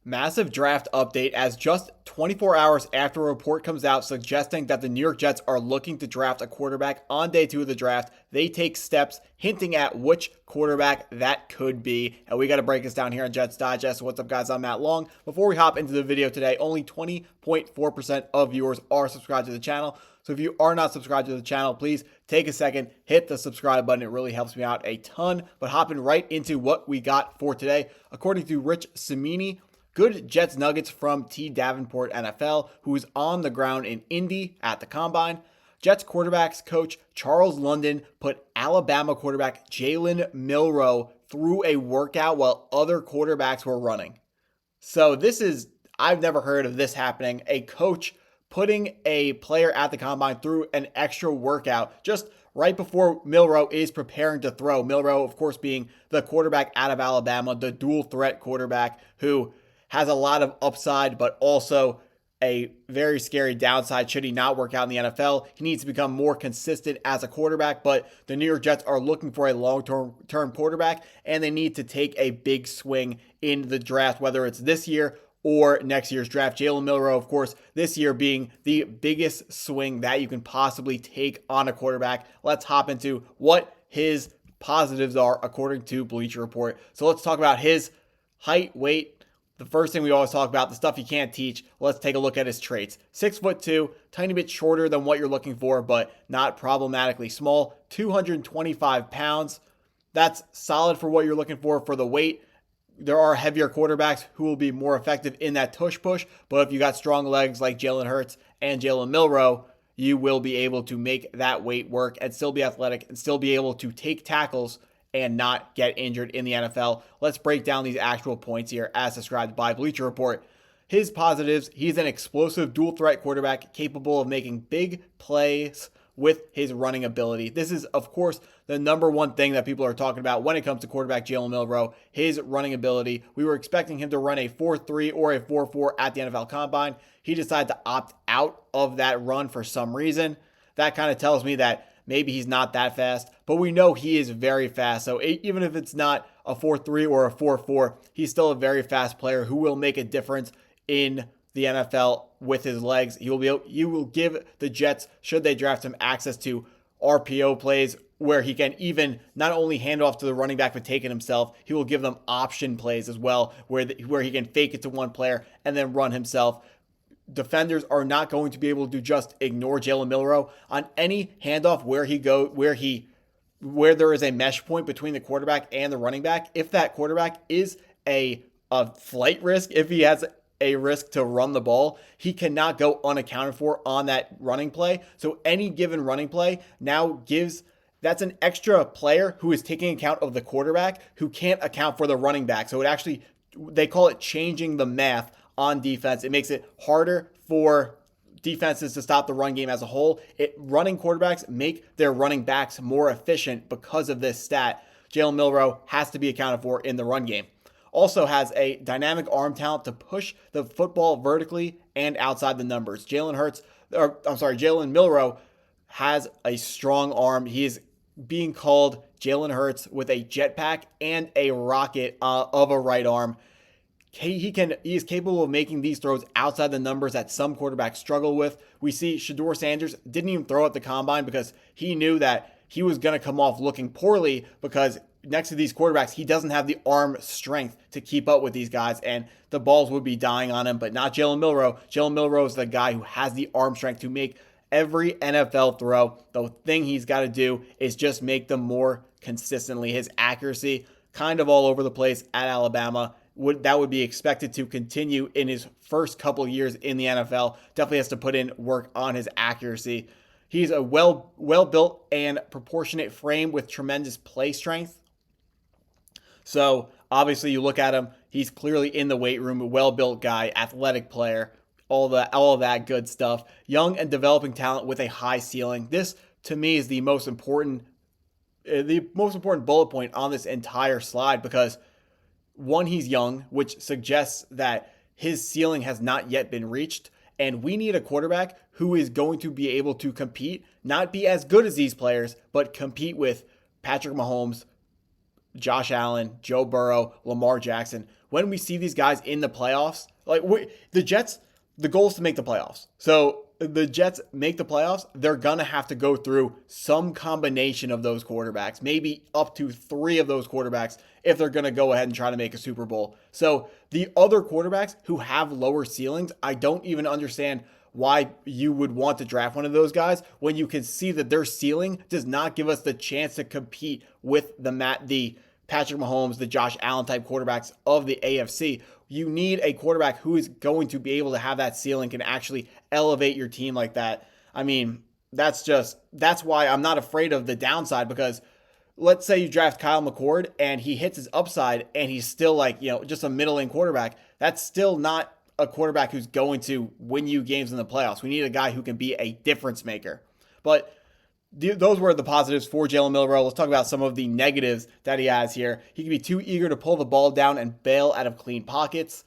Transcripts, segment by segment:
Massive draft update as just 24 hours after a report comes out suggesting that the New York Jets are looking to draft a quarterback on day 2 of the draft. They take steps hinting at which quarterback that could be. And we got to break this down here on Jets Digest. What's up, guys? I'm Matt Long. Before we hop into the video today, only 20.4% of viewers are subscribed to the channel. So if you are not subscribed to the channel, please take a second, hit the subscribe button. It really helps me out a ton. But hopping right into what we got for today, according to Rich Cimini, good Jets Nuggets from T. Davenport NFL, who is on the ground in Indy at the Combine. Jets quarterbacks coach Charles London put Alabama quarterback Jalen Milroe through a workout while other quarterbacks were running. So I've never heard of this happening. A coach putting a player at the Combine through an extra workout just right before Milroe is preparing to throw. Milroe, of course, being the quarterback out of Alabama, the dual threat quarterback who has a lot of upside, but also a very scary downside should he not work out in the NFL. He needs to become more consistent as a quarterback, but the New York Jets are looking for a long-term quarterback, and they need to take a big swing in the draft, whether it's this year or next year's draft. Jalen Milroe, of course, this year being the biggest swing that you can possibly take on a quarterback. Let's hop into what his positives are according to Bleacher Report. So let's talk about his height, weight. The first thing we always talk about, the stuff you can't teach. Let's take a look at his traits. 6'2", tiny bit shorter than what you're looking for, but not problematically small. 225 pounds. That's solid for what you're looking for the weight. There are heavier quarterbacks who will be more effective in that tush-push, but if you got strong legs like Jalen Hurts and Jalen Milroe, you will be able to make that weight work and still be athletic and still be able to take tackles and not get injured in the NFL. Let's break down these actual points here as described by Bleacher Report. His positives: he's an explosive dual threat quarterback capable of making big plays with his running ability. This is, of course, the number one thing that people are talking about when it comes to quarterback Jalen Milroe, his running ability. We were expecting him to run a 4.3 or a 4.4 at the NFL Combine. He decided to opt out of that run for some reason. That kind of tells me that maybe he's not that fast, but we know he is very fast. So even if it's not a 4.3 or a 4.4, he's still a very fast player who will make a difference in the NFL with his legs. You will give the Jets, should they draft him, access to RPO plays where he can even not only hand off to the running back but take it himself. He will give them option plays as well where he can fake it to one player and then run himself. Defenders are not going to be able to just ignore Jalen Milroe on any handoff where there is a mesh point between the quarterback and the running back. If that quarterback is a flight risk, if he has a risk to run the ball, he cannot go unaccounted for on that running play. So any given running play now that's an extra player who is taking account of the quarterback who can't account for the running back. So they call it changing the math on defense. It makes it harder for defenses to stop the run game as a whole. Running quarterbacks make their running backs more efficient because of this stat. Jalen Milroe has to be accounted for in the run game. Also has a dynamic arm talent to push the football vertically and outside the numbers. Jalen Milroe has a strong arm. He is being called Jalen Hurts with a jetpack and a rocket of a right arm. He is capable of making these throws outside the numbers that some quarterbacks struggle with. We see Shedeur Sanders didn't even throw at the Combine because he knew that he was going to come off looking poorly because next to these quarterbacks, he doesn't have the arm strength to keep up with these guys, and the balls would be dying on him, but not Jalen Milroe. Jalen Milroe is the guy who has the arm strength to make every NFL throw. The thing he's got to do is just make them more consistently. His accuracy, kind of all over the place at Alabama. That would be expected to continue in his first couple years in the NFL. Definitely has to put in work on his accuracy. He's a well-built and proportionate frame with tremendous play strength. So obviously you look at him, he's clearly in the weight room, a well-built guy, athletic player, all of that good stuff. Young and developing talent with a high ceiling. This to me is the most important bullet point on this entire slide because one, he's young, which suggests that his ceiling has not yet been reached. And we need a quarterback who is going to be able to compete, not be as good as these players, but compete with Patrick Mahomes, Josh Allen, Joe Burrow, Lamar Jackson. when we see these guys in the playoffs, the Jets, the goal is to make the playoffs. So the Jets make the playoffs, they're going to have to go through some combination of those quarterbacks, maybe up to 3 of those quarterbacks if they're going to go ahead and try to make a Super Bowl. So the other quarterbacks who have lower ceilings, I don't even understand why you would want to draft one of those guys when you can see that their ceiling does not give us the chance to compete with the Patrick Mahomes, the Josh Allen type quarterbacks of the AFC. You need a quarterback who is going to be able to have that ceiling, can actually elevate your team like that. I mean, that's why I'm not afraid of the downside, because let's say you draft Kyle McCord and he hits his upside and he's still just a middling quarterback. That's still not a quarterback who's going to win you games in the playoffs. We need a guy who can be a difference maker. But those were the positives for Jalen Milroe. Let's talk about some of the negatives that he has here. He can be too eager to pull the ball down and bail out of clean pockets.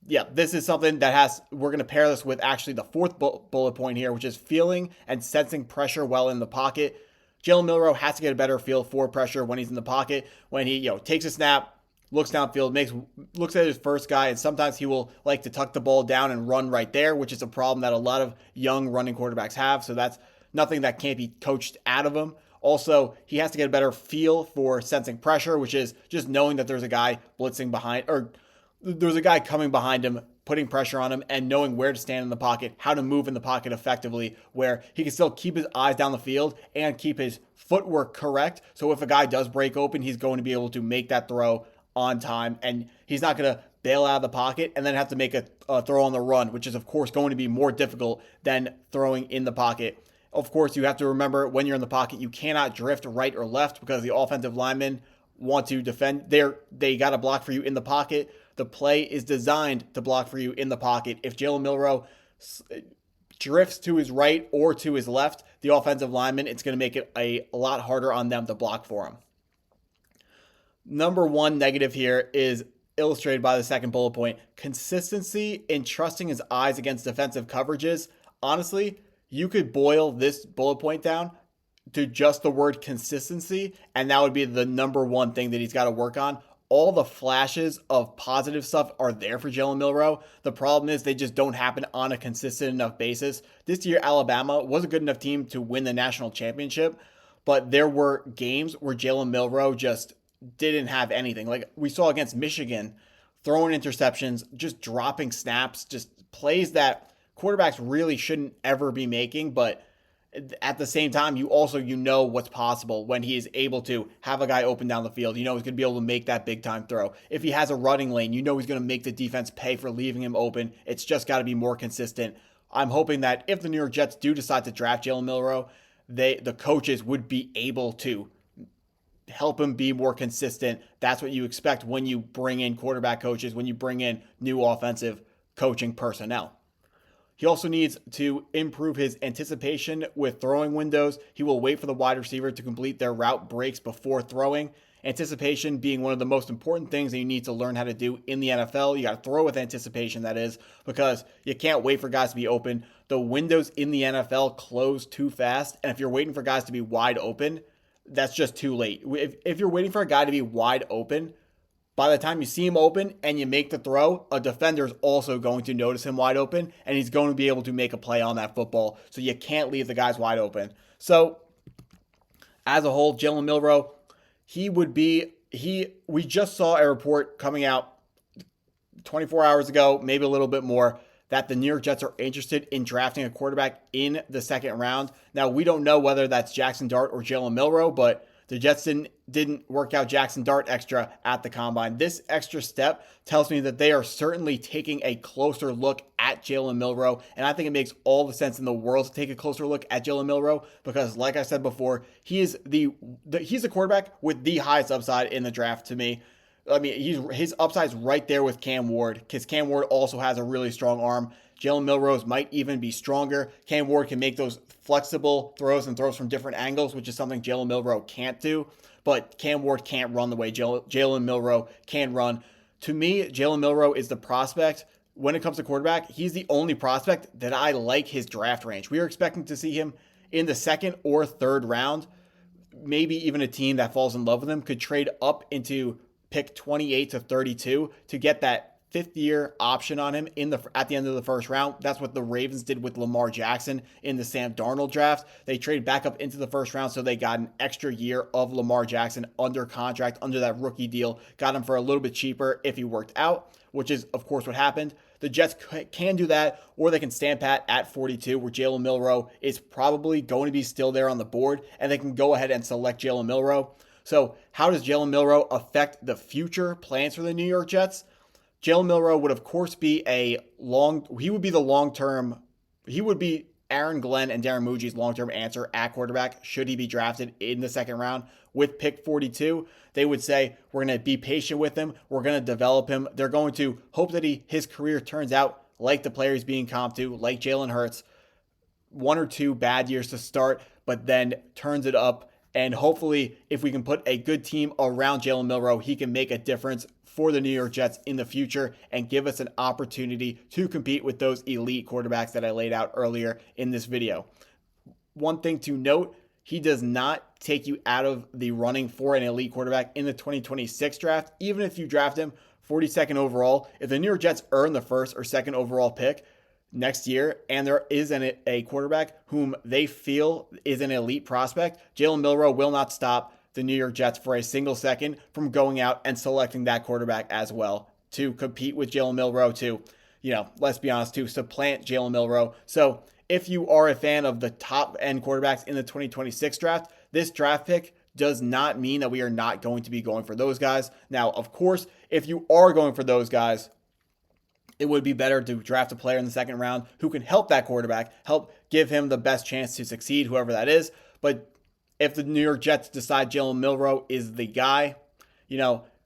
Yeah, this is something that we're going to pair this with actually the 4th bullet point here, which is feeling and sensing pressure while in the pocket. Jalen Milroe has to get a better feel for pressure when he's in the pocket. When he takes a snap, looks downfield, looks at his first guy, and sometimes he will like to tuck the ball down and run right there, which is a problem that a lot of young running quarterbacks have. So that's nothing that can't be coached out of him. Also, he has to get a better feel for sensing pressure, which is just knowing that there's a guy blitzing behind, or there's a guy coming behind him, putting pressure on him, and knowing where to stand in the pocket, how to move in the pocket effectively, where he can still keep his eyes down the field and keep his footwork correct. So if a guy does break open, he's going to be able to make that throw on time, and he's not going to bail out of the pocket and then have to make a throw on the run, which is, of course, going to be more difficult than throwing in the pocket. Of course, you have to remember when you're in the pocket, you cannot drift right or left because the offensive linemen want to defend. They got to block for you in the pocket. The play is designed to block for you in the pocket. If Jalen Milroe drifts to his right or to his left, the offensive lineman, it's going to make it a lot harder on them to block for him. Number 1 negative here is illustrated by the 2nd bullet point. Consistency in trusting his eyes against defensive coverages. Honestly, you could boil this bullet point down to just the word consistency, and that would be the number 1 thing that he's got to work on. All the flashes of positive stuff are there for Jalen Milroe. The problem is they just don't happen on a consistent enough basis. This year, Alabama was a good enough team to win the national championship, but there were games where Jalen Milroe just didn't have anything. Like we saw against Michigan, throwing interceptions, just dropping snaps, just plays that quarterbacks really shouldn't ever be making. But at the same time, you know what's possible when he is able to have a guy open down the field. You know he's going to be able to make that big time throw. If he has a running lane, you know he's going to make the defense pay for leaving him open. It's just got to be more consistent. I'm hoping that if the New York Jets do decide to draft Jalen Milroe, the coaches would be able to help him be more consistent. That's what you expect when you bring in quarterback coaches, when you bring in new offensive coaching personnel. He also needs to improve his anticipation with throwing windows. He will wait for the wide receiver to complete their route breaks before throwing. Anticipation being one of the most important things that you need to learn how to do in the NFL. You got to throw with anticipation, that is, because you can't wait for guys to be open. The windows in the NFL close too fast, and if you're waiting for guys to be wide open, that's just too late. If you're waiting for a guy to be wide open, by the time you see him open and you make the throw, a defender is also going to notice him wide open, and he's going to be able to make a play on that football. So you can't leave the guys wide open. So as a whole, Jalen Milroe, we just saw a report coming out 24 hours ago, maybe a little bit more, that the New York Jets are interested in drafting a quarterback in the 2nd round. Now, we don't know whether that's Jackson Dart or Jalen Milroe, but the Jets didn't work out Jackson Dart extra at the combine. This extra step tells me that they are certainly taking a closer look at Jalen Milroe, and I think it makes all the sense in the world to take a closer look at Jalen Milroe because, like I said before, he is he's a quarterback with the highest upside in the draft to me. I mean, his upside is right there with Cam Ward because Cam Ward also has a really strong arm. Jalen Milroe's might even be stronger. Cam Ward can make those flexible throws and throws from different angles, which is something Jalen Milroe can't do. But Cam Ward can't run the way Jalen Milroe can run. To me, Jalen Milroe is the prospect. When it comes to quarterback, he's the only prospect that I like his draft range. We are expecting to see him in the 2nd or 3rd round. Maybe even a team that falls in love with him could trade up into pick 28 to 32 to get that fifth-year option on him at the end of the first round. That's what the Ravens did with Lamar Jackson in the Sam Darnold draft. They traded back up into the first round, so they got an extra year of Lamar Jackson under contract, under that rookie deal. Got him for a little bit cheaper if he worked out, which is, of course, what happened. The Jets can do that, or they can stand pat at 42, where Jalen Milroe is probably going to be still there on the board, and they can go ahead and select Jalen Milroe. So how does Jalen Milroe affect the future plans for the New York Jets? Jalen Milroe would, of course, be he would be Aaron Glenn and Darren Mougey's long-term answer at quarterback should he be drafted in the second round. With pick 42, they would say, we're going to be patient with him. We're going to develop him. They're going to hope that his career turns out like the player he's being comped to, like Jalen Hurts. 1 or 2 bad years to start, but then turns it up. And hopefully, if we can put a good team around Jalen Milroe, he can make a difference for the New York Jets in the future and give us an opportunity to compete with those elite quarterbacks that I laid out earlier in this video. One thing to note, he does not take you out of the running for an elite quarterback in the 2026 draft. Even if you draft him 42nd overall, if the New York Jets earn the first or second overall pick next year and there is a quarterback whom they feel is an elite prospect, Jalen Milroe will not stop the New York Jets for a single second from going out and selecting that quarterback as well to compete with Jalen Milroe to, let's be honest, to supplant Jalen Milroe. So if you are a fan of the top end quarterbacks in the 2026 draft, this draft pick does not mean that we are not going to be going for those guys. Now, of course, if you are going for those guys, it would be better to draft a player in the second round who can help that quarterback, help give him the best chance to succeed, whoever that is. But if the New York Jets decide Jalen Milroe is the guy,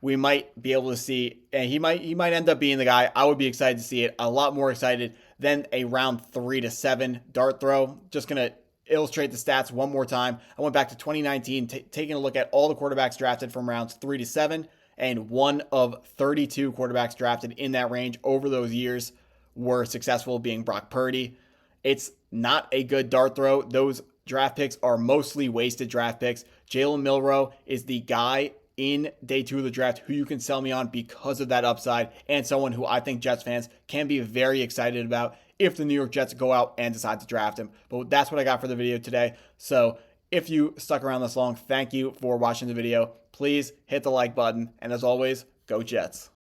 we might be able to see, and he might end up being the guy. I would be excited to see it, a lot more excited than a round 3 to 7 dart throw. Just going to illustrate the stats one more time. I went back to 2019, taking a look at all the quarterbacks drafted from rounds 3 to 7, and one of 32 quarterbacks drafted in that range over those years were successful, being Brock Purdy. It's not a good dart throw. Those draft picks are mostly wasted draft picks. Jalen Milroe is the guy in day 2 of the draft who you can sell me on because of that upside, and someone who I think Jets fans can be very excited about if the New York Jets go out and decide to draft him. But that's what I got for the video today. So if you stuck around this long, thank you for watching the video. Please hit the like button, and as always, go Jets.